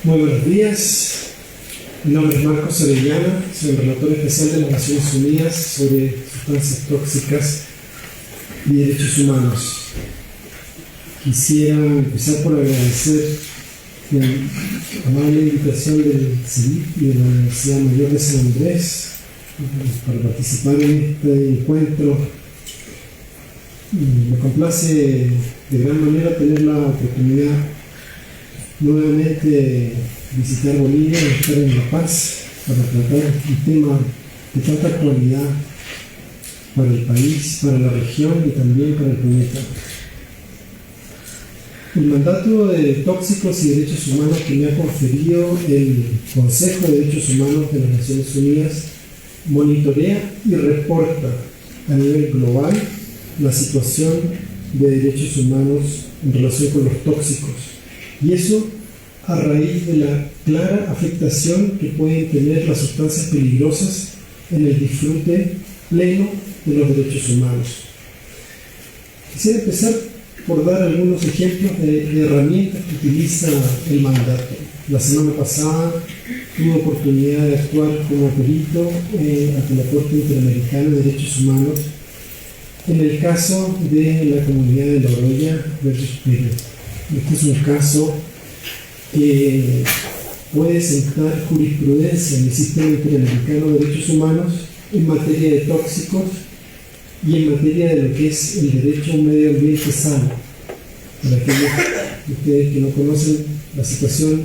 Muy buenos días. Mi nombre es Marcos Orellana, soy el relator especial de las Naciones Unidas sobre sustancias tóxicas y derechos humanos. Quisiera empezar por agradecer la amable invitación del CEDIP y de la Universidad Mayor de San Andrés para participar en este encuentro. Me complace de gran manera tener la oportunidad nuevamente de visitar Bolivia y estar en La Paz para tratar un tema de tanta actualidad para el país, para la región y también para el planeta. El mandato de tóxicos y derechos humanos que me ha conferido el Consejo de Derechos Humanos de las Naciones Unidas monitorea y reporta a nivel global la situación de derechos humanos en relación con los tóxicos. Y eso a raíz de la clara afectación que pueden tener las sustancias peligrosas en el disfrute pleno de los derechos humanos. Quisiera empezar por dar algunos ejemplos de herramientas que utiliza el mandato. La semana pasada tuve oportunidad de actuar como perito ante la Corte Interamericana de Derechos Humanos en el caso de la comunidad de La Oroya versus Perú. Este es un caso que puede sentar jurisprudencia en el sistema interamericano de derechos humanos en materia de tóxicos y en materia de lo que es el derecho a un medio ambiente sano. Para aquellos de ustedes que no conocen la situación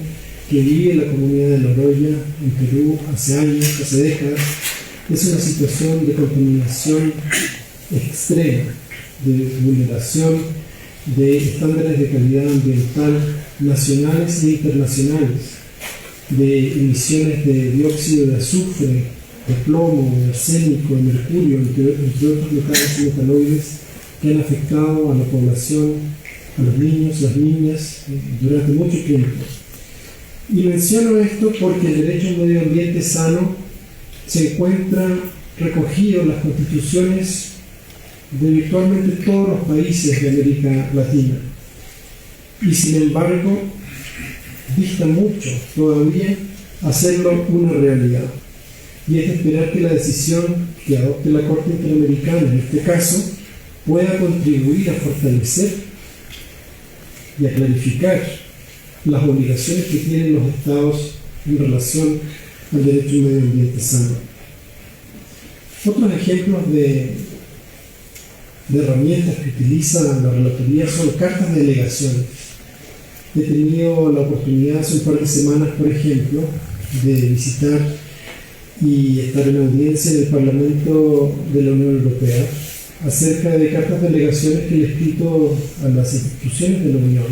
que vive la comunidad de La Oroya en Perú hace años, hace décadas, es una situación de contaminación extrema, de vulneración de estándares de calidad ambiental nacionales e internacionales, de emisiones de dióxido de azufre, de plomo, de arsénico, de mercurio, entre otros metales y metaloides que han afectado a la población, a los niños, las niñas, durante mucho tiempo. Y menciono esto porque el derecho a un medio ambiente sano se encuentra recogido en las constituciones de virtualmente todos los países de América Latina. Y sin embargo, dista mucho todavía hacerlo una realidad. Y es de esperar que la decisión que adopte la Corte Interamericana, en este caso, pueda contribuir a fortalecer y a clarificar las obligaciones que tienen los Estados en relación al derecho a un medio ambiente sano. Otros ejemplos de herramientas que utiliza la relatoría son cartas de delegaciones. He tenido la oportunidad hace un par de semanas, por ejemplo, de visitar y estar en audiencia del Parlamento de la Unión Europea acerca de cartas de delegaciones que le he escrito a las instituciones de la Unión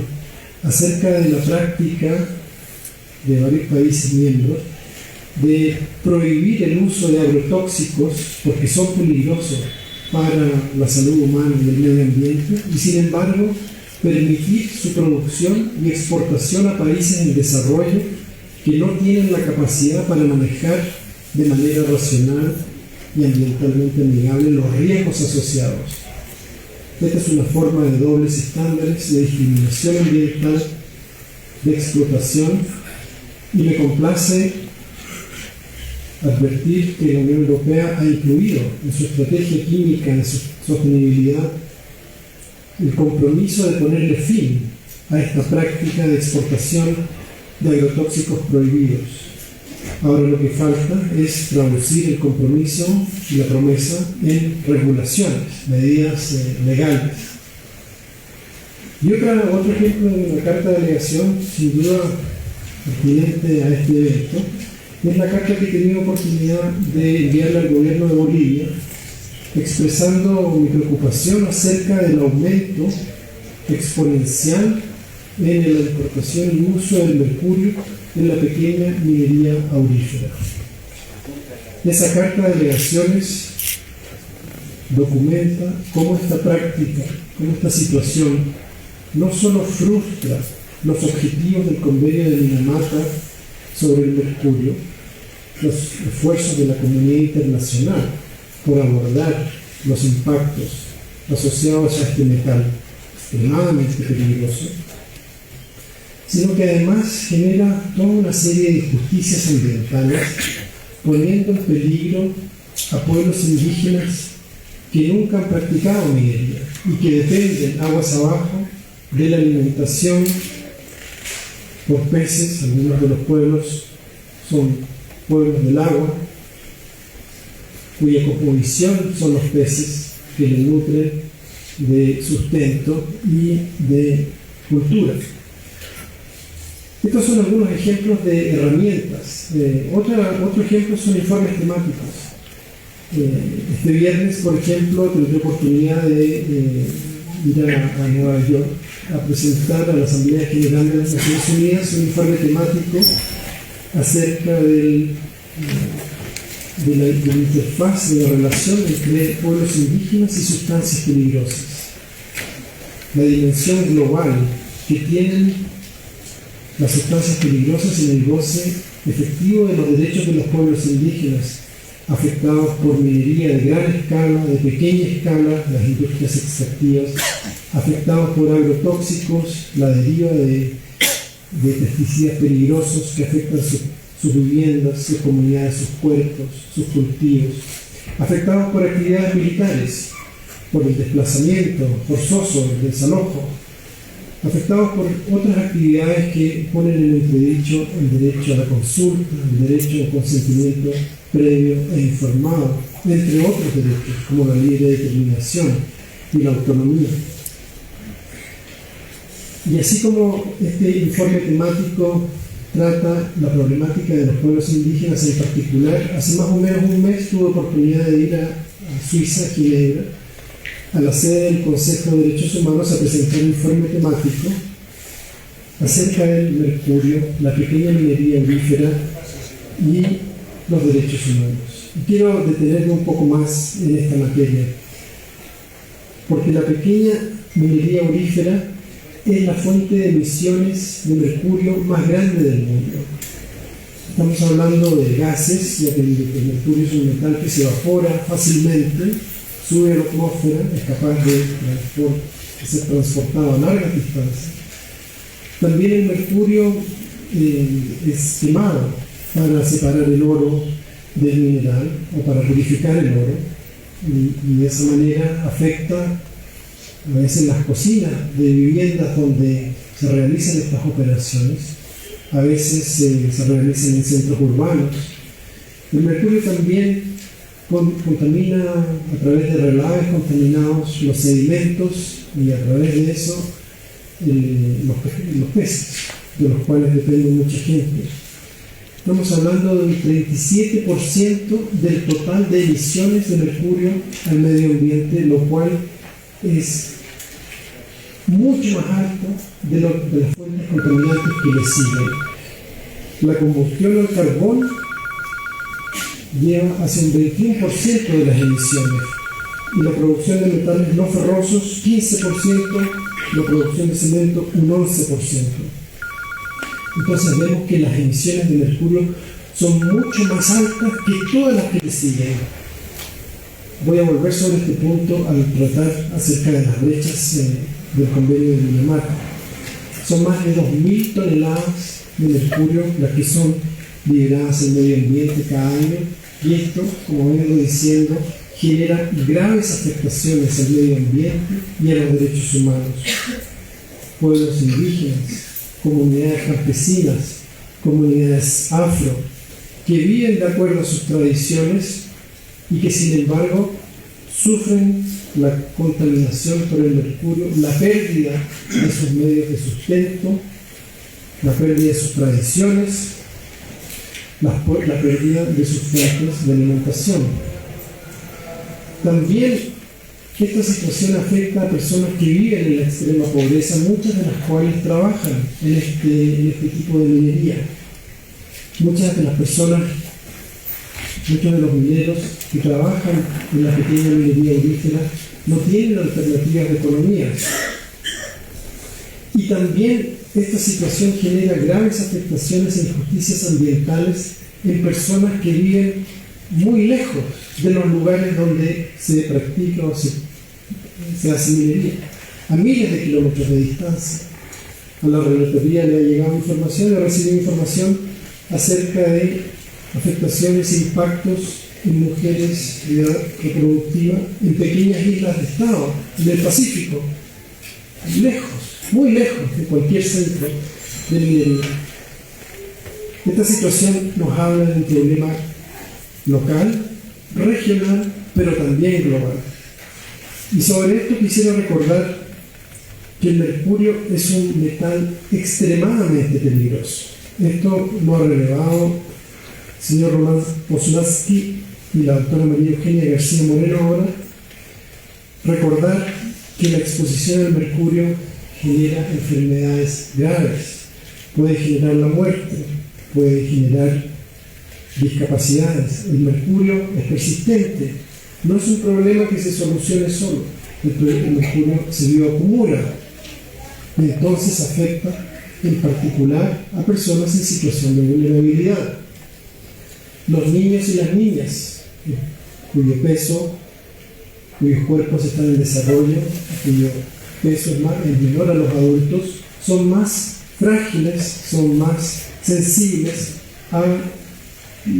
acerca de la práctica de varios países miembros de prohibir el uso de agrotóxicos porque son peligrosos para la salud humana y el medio ambiente, y sin embargo permitir su producción y exportación a países en desarrollo que no tienen la capacidad para manejar de manera racional y ambientalmente amigable los riesgos asociados. Esta es una forma de dobles estándares, de discriminación ambiental, de explotación, y me complace advertir que la Unión Europea ha incluido en su estrategia química de sostenibilidad el compromiso de ponerle fin a esta práctica de exportación de agrotóxicos prohibidos. Ahora lo que falta es traducir el compromiso y la promesa en regulaciones, medidas legales. Y otro ejemplo de una carta de delegación, sin duda pertinente a este evento, es la carta que he tenido oportunidad de enviarle al gobierno de Bolivia, expresando mi preocupación acerca del aumento exponencial en la importación y uso del mercurio en la pequeña minería aurífera. Esa carta de delegaciones documenta cómo esta práctica, cómo esta situación no solo frustra los objetivos del convenio de Minamata sobre el mercurio, los esfuerzos de la comunidad internacional por abordar los impactos asociados a este metal extremadamente peligroso, sino que además genera toda una serie de injusticias ambientales, poniendo en peligro a pueblos indígenas que nunca han practicado minería y que dependen aguas abajo de la alimentación por peces. Algunos de los pueblos son pueblos del agua, cuya cosmovisión son los peces que les nutren de sustento y de cultura. Estos son algunos ejemplos de herramientas. Otro ejemplo son informes temáticos. Este viernes, por ejemplo, tuve oportunidad de ir a Nueva York a presentar a la Asamblea General de las Naciones Unidas un informe temático acerca de la interfaz, de la relación entre pueblos indígenas y sustancias peligrosas. La dimensión global que tienen las sustancias peligrosas en el goce efectivo de los derechos de los pueblos indígenas afectados por minería de gran escala, de pequeña escala, las industrias extractivas, afectados por agrotóxicos, la deriva de pesticidas peligrosos que afectan sus viviendas, sus comunidades, sus puertos, sus cultivos, afectados por actividades militares, por el desplazamiento forzoso, el desalojo, afectados por otras actividades que ponen en entredicho el derecho a la consulta, el derecho a un consentimiento previo e informado, entre otros derechos como la libre determinación y la autonomía. Y así como este informe temático trata la problemática de los pueblos indígenas en particular, hace más o menos un mes tuve oportunidad de ir a Suiza, Ginebra, a la sede del Consejo de Derechos Humanos a presentar un informe temático acerca del mercurio, la pequeña minería aurífera y los derechos humanos. Y quiero detenerme un poco más en esta materia, porque la pequeña minería aurífera es la fuente de emisiones de mercurio más grande del mundo. Estamos hablando de gases, ya que el mercurio es un metal que se evapora fácilmente, sube a la atmósfera, es capaz de ser transportado a largas distancias. También el mercurio es quemado para separar el oro del mineral o para purificar el oro, y de esa manera afecta a veces las cocinas de viviendas donde se realizan estas operaciones, a veces se realizan en centros urbanos. El mercurio también contamina a través de relaves contaminados los sedimentos, y a través de eso los peces, de los cuales depende mucha gente. Estamos hablando del 37% del total de emisiones de mercurio al medio ambiente, lo cual es mucho más alto de las fuentes contaminantes que le siguen. La combustión al carbón lleva hacia un 21% de las emisiones, y la producción de metales no ferrosos 15%, la producción de cemento un 11%. Entonces vemos que las emisiones de mercurio son mucho más altas que todas las que le siguen. Voy a volver sobre este punto al tratar acerca de las brechas del convenio de Dinamarca. Son más de 2.000 toneladas de mercurio las que son liberadas al medio ambiente cada año, y esto, como vengo diciendo, genera graves afectaciones al medio ambiente y a los derechos humanos. Pueblos indígenas, comunidades campesinas, comunidades afro, que viven de acuerdo a sus tradiciones y que sin embargo sufren la contaminación por el mercurio, la pérdida de sus medios de sustento, la pérdida de sus tradiciones, la pérdida de sus fuentes de alimentación. También esta situación afecta a personas que viven en la extrema pobreza, muchas de las cuales trabajan en este tipo de minería. Muchas de las personas, muchos de los mineros que trabajan en la pequeña minería aurífera no tienen alternativas de economía. Y también esta situación genera graves afectaciones e injusticias ambientales en personas que viven muy lejos de los lugares donde se practica o se hace minería, a miles de kilómetros de distancia. A la relatoría le ha llegado información, ha recibido información acerca de afectaciones e impactos en mujeres de edad reproductiva en pequeñas islas de estado del Pacífico, lejos, muy lejos de cualquier centro de minería. Esta situación nos habla de un problema local, regional, pero también global. Y sobre esto quisiera recordar que el mercurio es un metal extremadamente peligroso. Esto lo ha relevado el señor Román Poznański y la doctora María Eugenia García Moreno ahora. Recordar que la exposición al mercurio genera enfermedades graves, puede generar la muerte, puede generar discapacidades. El mercurio es persistente, no es un problema que se solucione solo. El mercurio se bioacumula, entonces afecta en particular a personas en situación de vulnerabilidad. Los niños y las niñas, cuyo peso, cuyos cuerpos están en desarrollo, cuyo peso es menor a los adultos, son más frágiles, son más sensibles a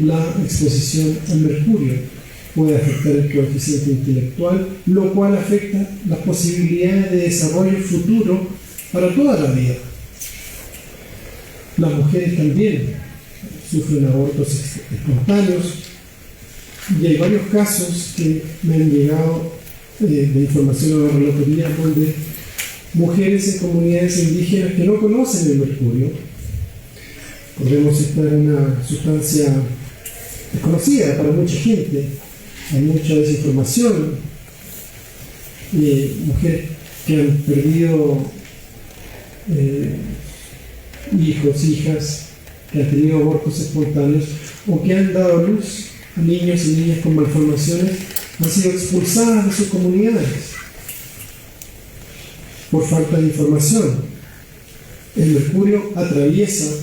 la exposición al mercurio. Puede afectar el coeficiente intelectual, lo cual afecta las posibilidades de desarrollo futuro para toda la vida. Las mujeres también sufren abortos espontáneos y hay varios casos que me han llegado de información a la relatoría donde mujeres en comunidades indígenas que no conocen el mercurio, podemos estar en una sustancia desconocida para mucha gente, hay mucha desinformación, mujeres que han perdido hijos, hijas, que han tenido abortos espontáneos o que han dado a luz a niños y niñas con malformaciones, han sido expulsadas de sus comunidades por falta de información. El mercurio atraviesa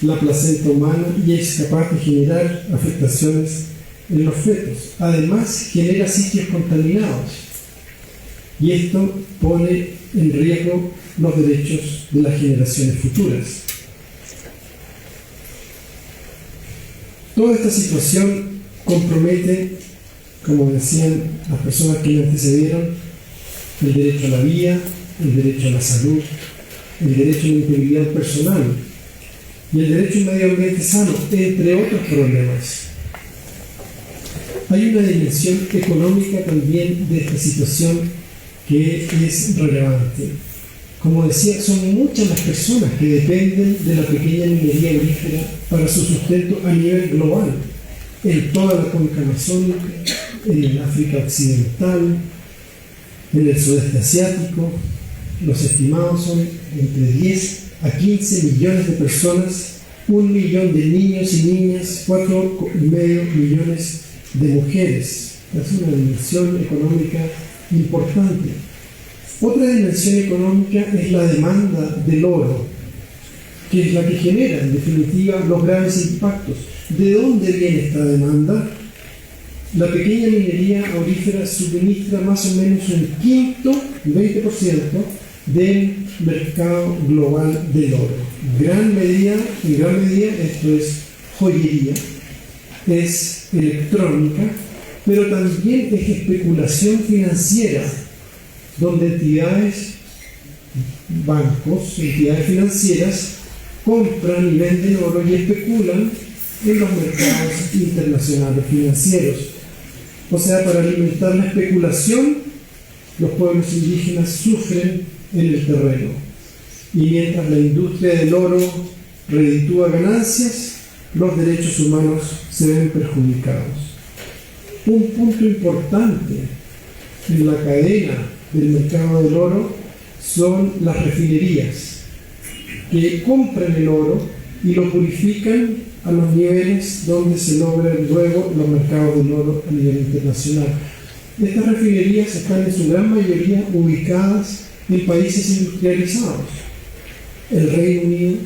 la placenta humana y es capaz de generar afectaciones en los fetos. Además, genera sitios contaminados y esto pone en riesgo los derechos de las generaciones futuras. Toda esta situación compromete, como decían las personas que me antecedieron, el derecho a la vida, el derecho a la salud, el derecho a la integridad personal y el derecho a un medio ambiente sano, entre otros problemas. Hay una dimensión económica también de esta situación que es relevante. Como decía, son muchas las personas que dependen de la pequeña minería aurífera para su sustento a nivel global, en toda la cuenca amazónica, en el África Occidental, en el sudeste asiático. Los estimados son entre 10 a 15 millones de personas, 1 millón de niños y niñas, 4,5 millones de mujeres. Es una dimensión económica importante. Otra dimensión económica es la demanda del oro, que es la que genera, en definitiva, los graves impactos. ¿De dónde viene esta demanda? La pequeña minería aurífera suministra más o menos un quinto, 20%, del mercado global del oro. En gran medida esto es joyería, es electrónica, pero también es especulación financiera, donde entidades, bancos, entidades financieras compran y venden oro y especulan en los mercados internacionales financieros. O sea, para alimentar la especulación, los pueblos indígenas sufren en el terreno. Y mientras la industria del oro reditúa ganancias, los derechos humanos se ven perjudicados. Un punto importante en la cadena del mercado del oro son las refinerías, que compran el oro y lo purifican a los niveles donde se logran luego los mercados del oro a nivel internacional. Estas refinerías están en su gran mayoría ubicadas en países industrializados: el Reino Unido,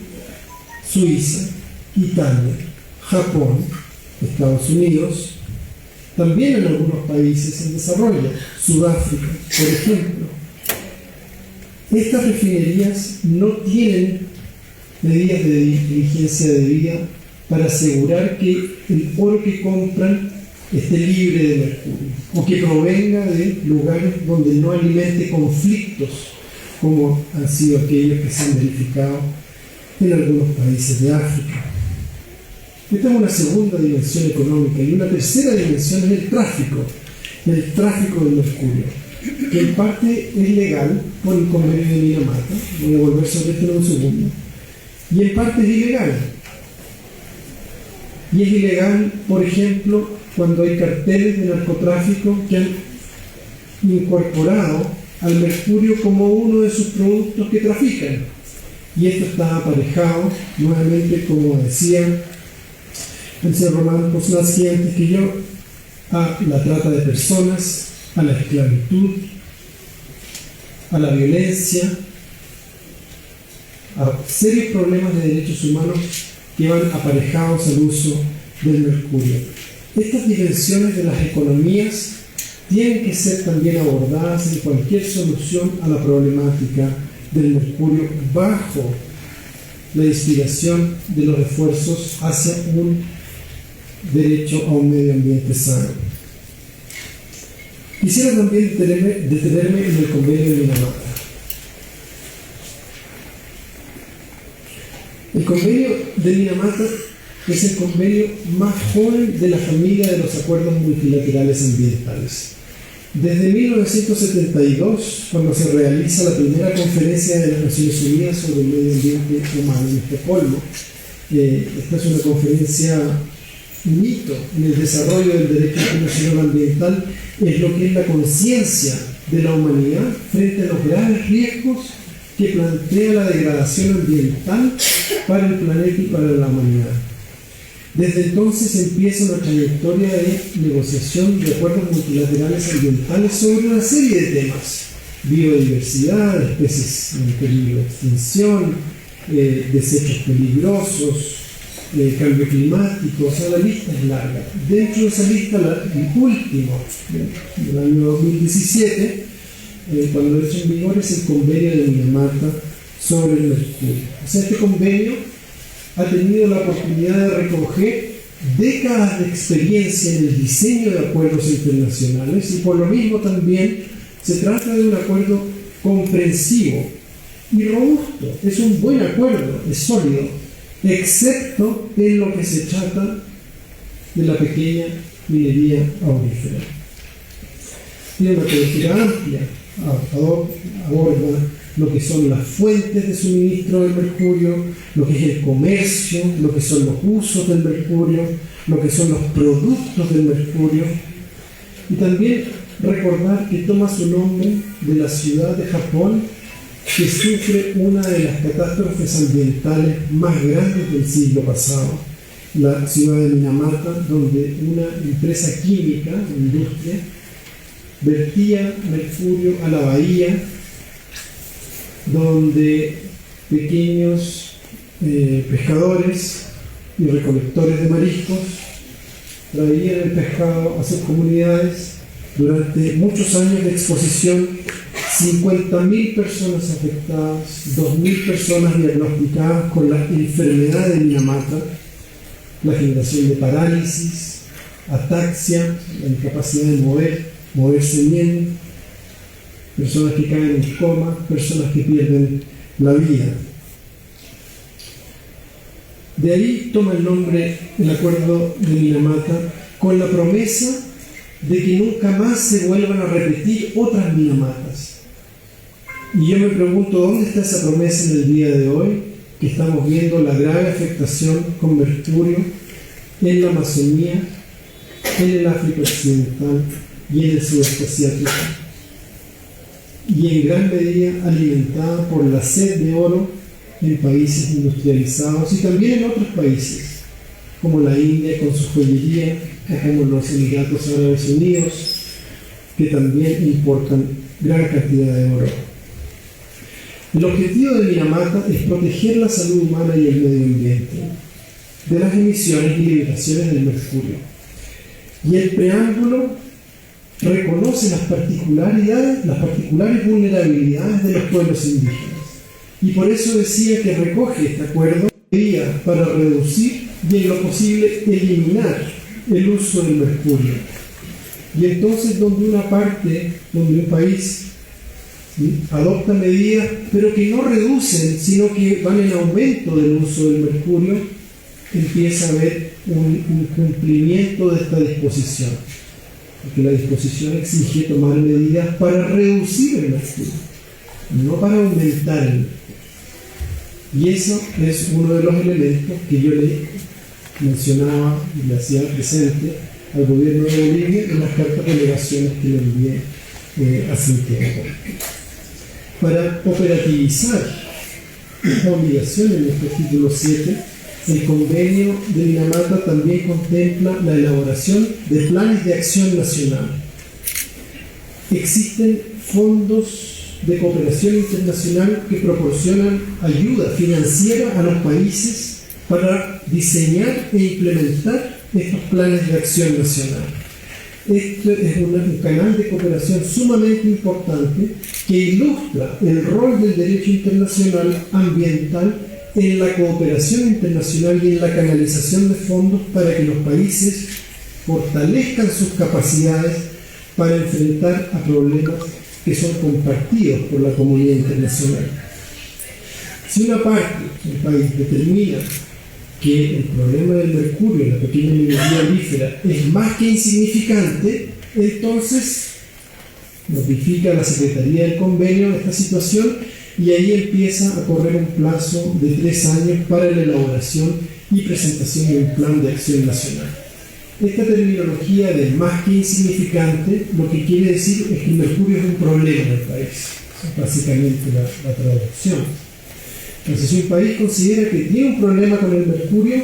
Suiza, Italia, Japón, Estados Unidos, también en algunos países en desarrollo, Sudáfrica, por ejemplo. Estas refinerías no tienen medidas de diligencia debida para asegurar que el oro que compran esté libre de mercurio o que provenga de lugares donde no alimente conflictos como han sido aquellos que se han verificado en algunos países de África. Esta es una segunda dimensión económica, y una tercera dimensión es el tráfico del mercurio, que en parte es legal por el convenio de Minamata. Voy a volver sobre esto en un segundo. Y en parte es ilegal. Y es ilegal, por ejemplo, cuando hay carteles de narcotráfico que han incorporado al mercurio como uno de sus productos que trafican. Y esto está aparejado, nuevamente, como decía el señor Román Poznański antes que yo, a la trata de personas, a la esclavitud, a la violencia, a serios problemas de derechos humanos que van aparejados al uso del mercurio. Estas dimensiones de las economías tienen que ser también abordadas en cualquier solución a la problemática del mercurio bajo la inspiración de los esfuerzos hacia un derecho a un medio ambiente sano. Quisiera también detenerme en el convenio de Minamata. El convenio de Minamata es el convenio más joven de la familia de los acuerdos multilaterales ambientales. Desde 1972, cuando se realiza la primera conferencia de las Naciones Unidas sobre el medio ambiente humano en Estocolmo, esta es una conferencia un hito en el desarrollo del derecho internacional ambiental, es lo que es la conciencia de la humanidad frente a los graves riesgos que plantea la degradación ambiental para el planeta y para la humanidad. Desde entonces empieza una trayectoria de negociación de acuerdos multilaterales ambientales sobre una serie de temas: biodiversidad, especies en peligro de extinción, desechos peligrosos, cambio climático. O sea, la lista es larga. Dentro de esa lista, el último, del año 2017, cuando entra en vigor, es el convenio de Minamata sobre el mercurio. O sea, este convenio ha tenido la oportunidad de recoger décadas de experiencia en el diseño de acuerdos internacionales, y por lo mismo también se trata de un acuerdo comprensivo y robusto. Es un buen acuerdo, es sólido, excepto en lo que se trata de la pequeña minería aurífera. Tiene una cobertura amplia, aborda lo que son las fuentes de suministro del mercurio, lo que es el comercio, lo que son los usos del mercurio, lo que son los productos del mercurio, y también recordar que toma su nombre de la ciudad de Japón que sufre una de las catástrofes ambientales más grandes del siglo pasado, la ciudad de Minamata, donde una empresa química, industria, vertía mercurio a la bahía, donde pequeños pescadores y recolectores de mariscos traían el pescado a sus comunidades. Durante muchos años de exposición, 50.000 personas afectadas, 2.000 personas diagnosticadas con la enfermedad de Minamata, la generación de parálisis, ataxia, la incapacidad de moverse bien, personas que caen en coma, personas que pierden la vida. De ahí toma el nombre el acuerdo de Minamata, con la promesa de que nunca más se vuelvan a repetir otras Minamatas. Y yo me pregunto, ¿dónde está esa promesa en el día de hoy? Que estamos viendo la grave afectación con mercurio en la Amazonía, en el África Occidental y en el Sudeste Asiático, y en gran medida alimentada por la sed de oro en países industrializados y también en otros países, como la India con su joyería, o como los Emiratos Árabes Unidos, que también importan gran cantidad de oro. El objetivo de Minamata es proteger la salud humana y el medio ambiente de las emisiones y liberaciones del mercurio. Y el preámbulo reconoce las particulares vulnerabilidades de los pueblos indígenas. Y por eso decía que recoge este acuerdo medidas para reducir y en lo posible eliminar el uso del mercurio. Y entonces donde un país adopta medidas, pero que no reducen, sino que van en aumento del uso del mercurio, empieza a haber un cumplimiento de esta disposición. Porque la disposición exige tomar medidas para reducir el mercurio, no para aumentar el mercurio. Y eso es uno de los elementos que yo le mencionaba y le hacía presente al gobierno de Bolivia en las cartas de delegaciones que le envié hace un tiempo. Para operativizar esta obligación en nuestro título 7, el convenio de Minamata también contempla la elaboración de planes de acción nacional. Existen fondos de cooperación internacional que proporcionan ayuda financiera a los países para diseñar e implementar estos planes de acción nacional. Este es un canal de cooperación sumamente importante que ilustra el rol del derecho internacional ambiental en la cooperación internacional y en la canalización de fondos para que los países fortalezcan sus capacidades para enfrentar a problemas que son compartidos por la comunidad internacional. Si una parte del país determina que el problema del mercurio en la pequeña minería olífera es más que insignificante, entonces notifica a la Secretaría del Convenio esta situación y ahí empieza a correr un plazo de 3 años para la elaboración y presentación de un plan de acción nacional. Esta terminología de más que insignificante lo que quiere decir es que el mercurio es un problema en el país. Es básicamente la traducción. Entonces, si un país considera que tiene un problema con el mercurio,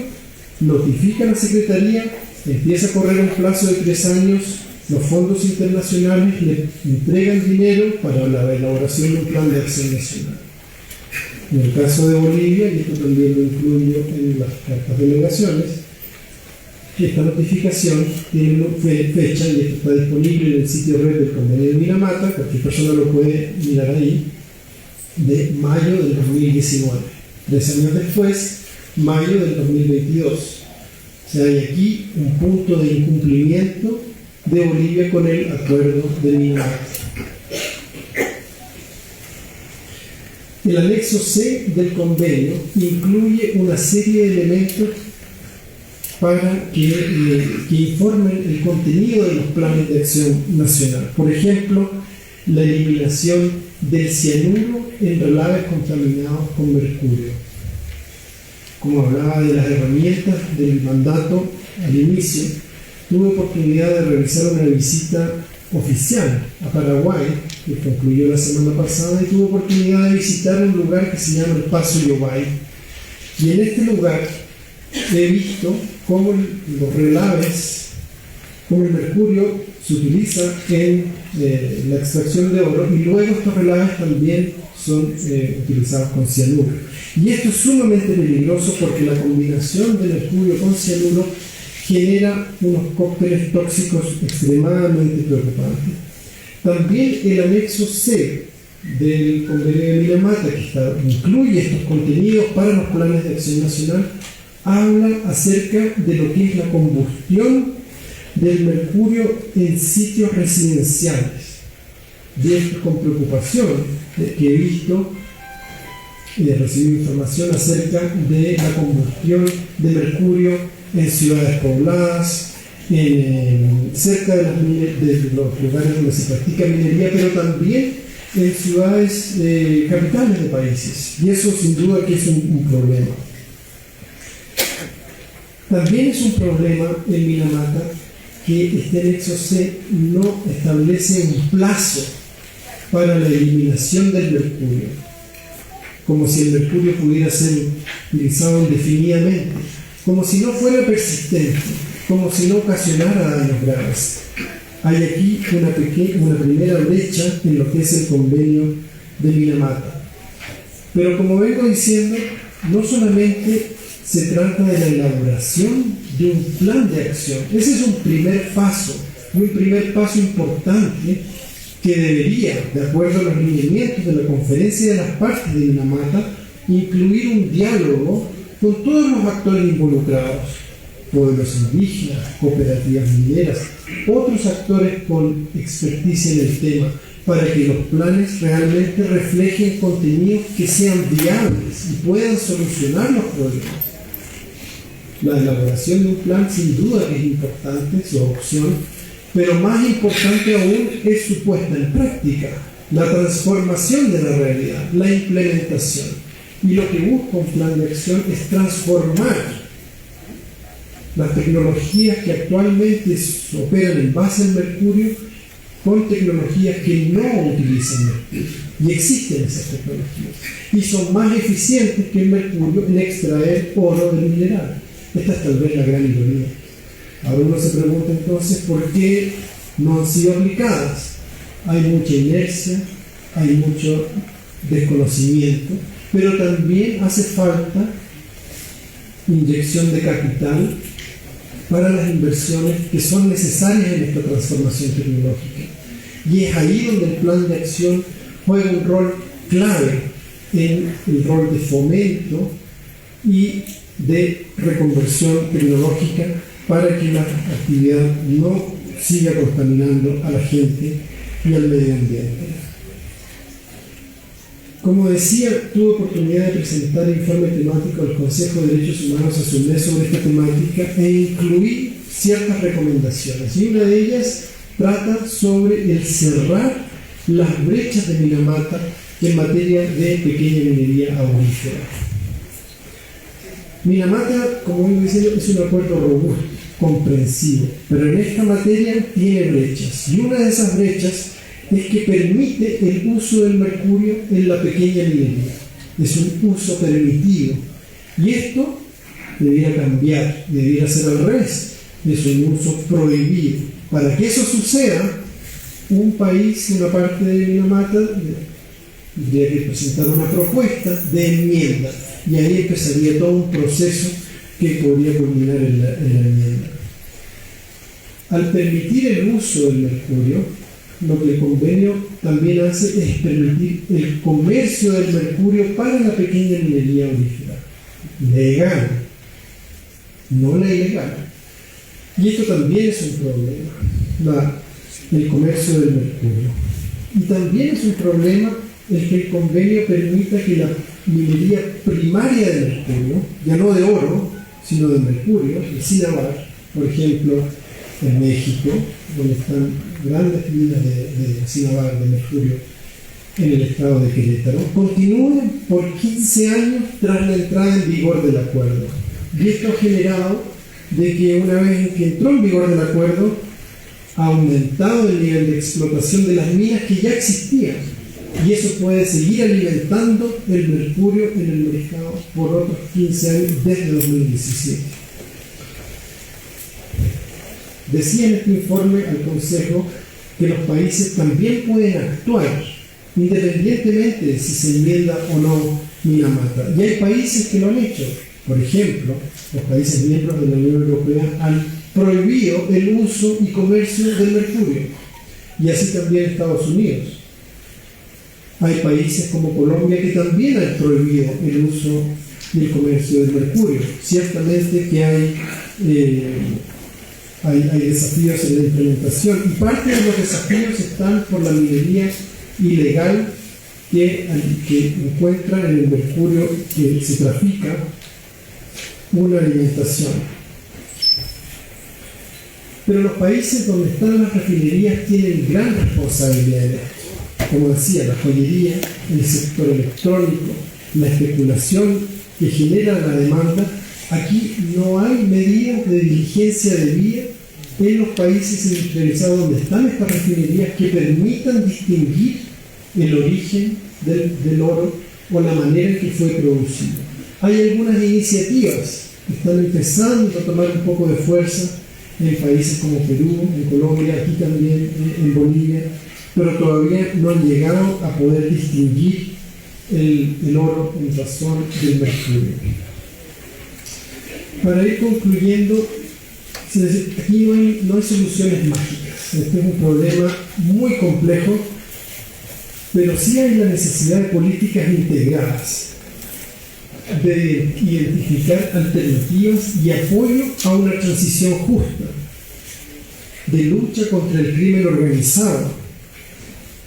notifica a la Secretaría, empieza a correr un plazo de 3 años, los fondos internacionales le entregan dinero para la elaboración de un plan de acción nacional. En el caso de Bolivia, y esto también lo incluyo en las cartas de delegaciones, esta notificación tiene fecha, y esto está disponible en el sitio web del Convenio de Minamata, cualquier persona lo puede mirar ahí, de mayo del 2019. 3 años después, mayo del 2022. O sea, hay aquí un punto de incumplimiento de Bolivia con el acuerdo de Minamata. El anexo C del convenio incluye una serie de elementos para que informen el contenido de los planes de acción nacional. Por ejemplo, la eliminación del cianuro en relaves contaminados con mercurio. Como hablaba de las herramientas del mandato al inicio, tuve oportunidad de realizar una visita oficial a Paraguay, que concluyó la semana pasada, y tuve oportunidad de visitar un lugar que se llama el Paso Yobay. Y en este lugar he visto cómo los relaves, cómo el mercurio se utiliza en la extracción de oro, y luego estos relaves también son utilizados con cianuro. Y esto es sumamente peligroso porque la combinación de mercurio con cianuro genera unos cócteles tóxicos extremadamente preocupantes. También el anexo C del Convenio de Minamata, que incluye estos contenidos para los planes de acción nacional, habla acerca de lo que es la combustión del mercurio en sitios residenciales. Y esto con preocupación que he visto, he recibido información acerca de la combustión de mercurio en ciudades pobladas, cerca de los lugares donde se practica minería, pero también en ciudades capitales de países. Y eso sin duda que es un problema. También es un problema en Minamata que este anexo C no establece un plazo para la eliminación del mercurio, como si el mercurio pudiera ser utilizado indefinidamente, como si no fuera persistente, como si no ocasionara daños graves. Hay aquí una primera brecha en lo que es el convenio de Minamata. Pero como vengo diciendo, no solamente se trata de la elaboración de un plan de acción. Ese es un primer paso Y un primer paso importante que debería, de acuerdo a los lineamientos de la Conferencia de las Partes de Minamata, incluir un diálogo con todos los actores involucrados, pueblos indígenas, cooperativas mineras, otros actores con experticia en el tema, para que los planes realmente reflejen contenidos que sean viables y puedan solucionar los problemas. La elaboración de un plan sin duda es importante, su opción, pero más importante aún es su puesta en práctica, la transformación de la realidad, la implementación. Y lo que busca un plan de acción es transformar las tecnologías que actualmente operan en base al mercurio con tecnologías que no utilizan mercurio. Y existen esas tecnologías. Y son más eficientes que el mercurio en extraer oro del mineral. Esta es tal vez la gran ironía. Ahora uno se pregunta entonces por qué no han sido aplicadas. Hay mucha inercia, hay mucho desconocimiento, pero también hace falta inyección de capital para las inversiones que son necesarias en esta transformación tecnológica. Y es ahí donde el plan de acción juega un rol clave en el rol de fomento y de reconversión tecnológica para que la actividad no siga contaminando a la gente y al medio ambiente. Como decía, tuve oportunidad de presentar el informe temático al Consejo de Derechos Humanos a su mes sobre esta temática e incluí ciertas recomendaciones. Y una de ellas trata sobre el cerrar las brechas de Minamata en materia de pequeña minería aurífera. Minamata, como vengo diciendo, es un acuerdo robusto, comprensivo, pero en esta materia tiene brechas. Y una de esas brechas es que permite el uso del mercurio en la pequeña minería. Es un uso permitido. Y esto debiera cambiar, debiera ser al revés. Es un uso prohibido. Para que eso suceda, un país, una parte de Minamata, tendría que presentar una propuesta de enmienda. Y ahí empezaría todo un proceso que podría culminar en la enmienda. Al permitir el uso del mercurio, lo que el convenio también hace es permitir el comercio del mercurio para la pequeña minería aurífera. Legal, no la ilegal. Y esto también es un problema, el comercio del mercurio. Y también es un problema el que el convenio permita que la minería primaria de mercurio, ya no de oro, sino de mercurio, el cinnabar, por ejemplo, en México, donde están grandes minas de cinnabar, de mercurio, en el estado de Querétaro, continúen por 15 años tras la entrada en vigor del acuerdo. Y esto ha generado de que una vez que entró en vigor el acuerdo, ha aumentado el nivel de explotación de las minas que ya existían. Y eso puede seguir alimentando el mercurio en el mercado por otros 15 años desde 2017. Decía en este informe al Consejo que los países también pueden actuar independientemente de si se enmienda o no Minamata. Y hay países que lo han hecho. Por ejemplo, los países miembros de la Unión Europea han prohibido el uso y comercio del mercurio. Y así también Estados Unidos. Hay países como Colombia que también han prohibido el uso y el comercio del mercurio. Ciertamente que hay desafíos en la implementación, y parte de los desafíos están por la minería ilegal que encuentra en el mercurio que se trafica una alimentación. Pero los países donde están las refinerías tienen gran responsabilidad en esto. Como decía, la joyería, el sector electrónico, la especulación que genera la demanda. Aquí no hay medidas de diligencia debida en los países industrializados donde están estas refinerías que permitan distinguir el origen del oro o la manera en que fue producido. Hay algunas iniciativas que están empezando a tomar un poco de fuerza en países como Perú, en Colombia, aquí también en Bolivia, pero todavía no han llegado a poder distinguir el oro en razón del mercurio. Para ir concluyendo, Es decir, aquí no hay soluciones mágicas. Este es un problema muy complejo, pero sí hay la necesidad de políticas integradas, de identificar alternativas y apoyo a una transición justa, de lucha contra el crimen organizado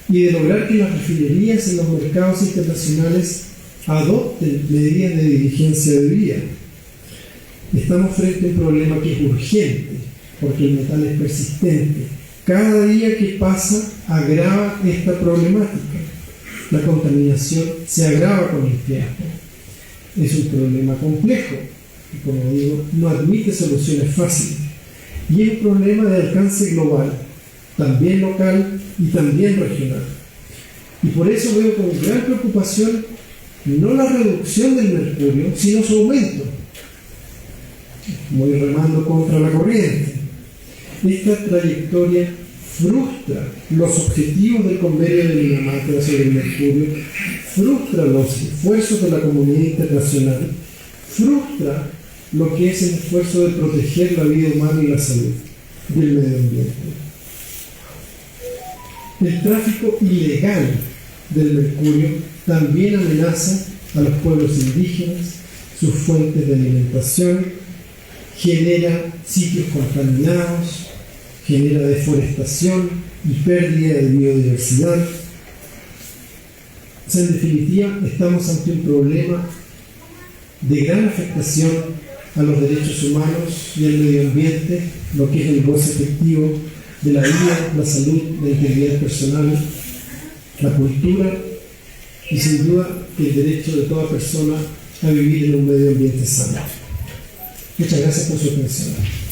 y de lograr que las refinerías en los mercados internacionales adopten medidas de diligencia debida. Estamos frente a un problema que es urgente, porque el metal es persistente. Cada día que pasa agrava esta problemática. La contaminación se agrava con el tiempo. Es un problema complejo y, como digo, no admite soluciones fáciles. Y es un problema de alcance global, también local y también regional. Y por eso veo con gran preocupación no la reducción del mercurio, sino su aumento. Voy remando contra la corriente. Esta trayectoria frustra los objetivos del convenio de Minamata sobre el mercurio, frustra los esfuerzos de la comunidad internacional, frustra lo que es el esfuerzo de proteger la vida humana y la salud del medio ambiente. El tráfico ilegal del mercurio también amenaza a los pueblos indígenas, sus fuentes de alimentación, genera sitios contaminados, genera deforestación y pérdida de biodiversidad. O sea, en definitiva, estamos ante un problema de gran afectación a los derechos humanos y al medio ambiente, lo que es el goce efectivo de la vida, la salud, la integridad personal, la cultura y sin duda el derecho de toda persona a vivir en un medio ambiente sano. Muchas gracias por su atención.